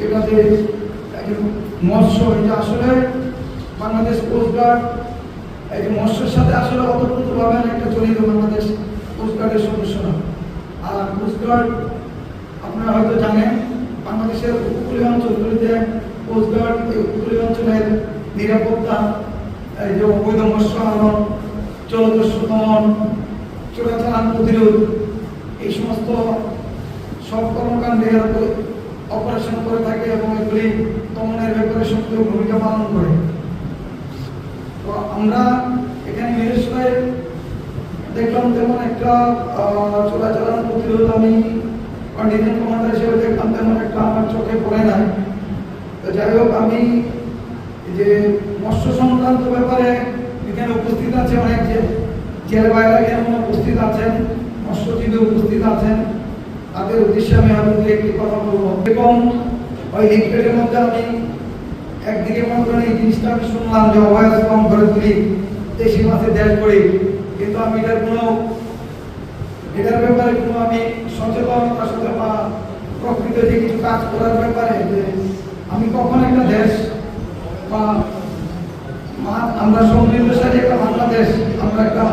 এটা যে মৎস্য, এটা আসলে বাংলাদেশ কোস্টগার্ড এই যে মৎস্যের সাথে আসলে অতপ্রতভাবে একটা জড়িত বাংলাদেশ কোস্টগার্ডের সদস্যরা। আর কোস্টগার্ড আপনারা হয়তো জানেন, বাংলাদেশের উপকূলীয় অঞ্চলগুলিতে কোস্টগার্ড এই উপকূলীয় অঞ্চলের নিরাপত্তা, এই যে অবৈধ মৎস্য আহরণ, জলদস্যু দমন, চোরাচালান প্রতিরোধ, এই সমস্ত সব কর্মকাণ্ডে অপারেশন করে থাকে এবং এগুলি দমনের ব্যাপারে সক্রিয় ভূমিকা পালন করে। তো আমরা এখানে মিরেশরায় দেখলাম তেমন একটা চোরাচালান প্রতিরোধ আমি কন্টিনজেন্ট কমান্ডার হিসেবে দেখলাম তেমন একটা আমার চোখে পড়ে নাই। তো যাই হোক, আমি যে মৎস্য সংক্রান্ত ব্যাপারে এখানে উপস্থিত আছে অনেক জেলে বাইরে এখানে উপস্থিত আছেন, মৎস্যজীবী উপস্থিত আছেন, তাদের উদ্দেশ্যে আমি আরো একটি কথা বলবো। এবং ওই লিফলেটের মধ্যে আমি একদিকে মনে করেন এই জিনিসটা আমি শুনলাম যে অবৈধ কম করে তুলি, দেশি মাছের দেশ করি, কিন্তু আমি এটার ব্যাপারে কোনো আমি সচেতনতার সাথে বা প্রকৃত যে কিছু কাজ করার ব্যাপারে যে আমি কখন একটা দেশ বা আমরা সমৃদ্ধশালী একটা বাংলাদেশ, আমরা একটা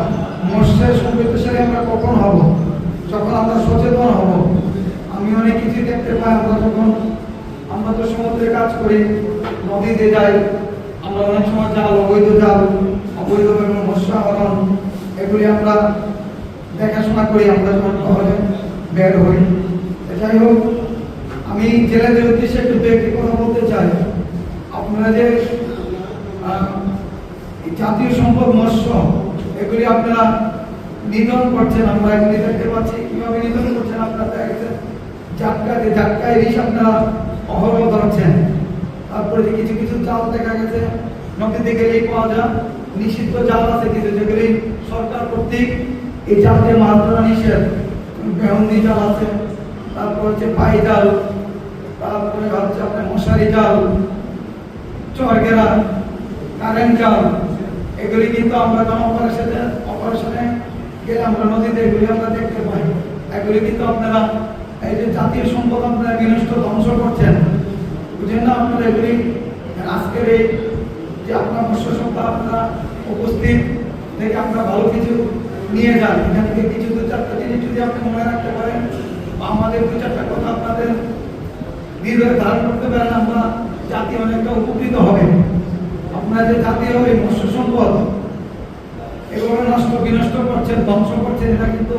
মৎস্যের সমৃদ্ধশালী আমরা কখন হব, যখন আমরা সচেতন হব। আমি অনেক কিছু দেখতে পাই, আমরা তো সমুদ্রে কাজ করি, নদীতে যাই, আমরা অনেক সময় জাল, অবৈধভাবে মৎস্য আহরণ এগুলি আমরা দেখাশোনা করি, আমরা যখন শহরে বের হই। যাই হোক, আমি জেলেদের উদ্দেশ্যে একটু একটি কথা বলতে চাই। আপনারা যে জাতীয় সম্পদ মৎস্য এগুলি আপনারা নিধন করছেন, আমরা এগুলি দেখতে পাচ্ছি কিভাবে নিধন করছেন। আপনারা দেখা গেছে জাটকা ইলিশ আপনারা অহরহ ধরছেন। তারপরে যে কিছু কিছু জাল দেখা গেছে নদীতে গেলেই পাওয়া যায়, নিষিদ্ধ জাল আছে কিছু যেগুলি সরকার কর্তৃক এই জাল দিয়ে মাছ ধরা নিষেধ, বেহন্দি জাল আছে, তারপর হচ্ছে পাই জাল, তারপরে হচ্ছে আপনার মশারি জাল, চরগেরা, কারেন্ট জাল, এগুলি কিন্তু আমরা যখন অপারেশনে গেলে আমরা নদীতে এগুলি আমরা দেখতে পাই। এগুলি কিন্তু আপনারা এই যে জাতীয় সম্পদ আপনারা বিনষ্ট ধ্বংস করছেন, বুঝেন না আপনারা এগুলি। আজকের এই যে আপনার মৎস্য সম্পদ আপনারা উপস্থিত থেকে আপনারা ভালো কিছু নিয়ে যান, এখান থেকে কিছু 2-4টা জিনিস যদি আপনি মনে রাখতে পারেন বা আমাদের 2-4টা কথা আপনাদের হৃদয়ে ধারণ করতে পারেন, আমরা জাতি অনেকটা উপকৃত হবে। আপনারা যে জাতীয় এই মৎস্য সম্পদ এগুলো বিনষ্ট করছেন, ধ্বংস করছেন, এটা কিন্তু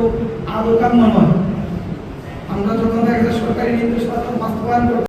আদৌ কাম্য নয়। আমরা যখন সরকারি নির্দেশনা বাস্তবায়ন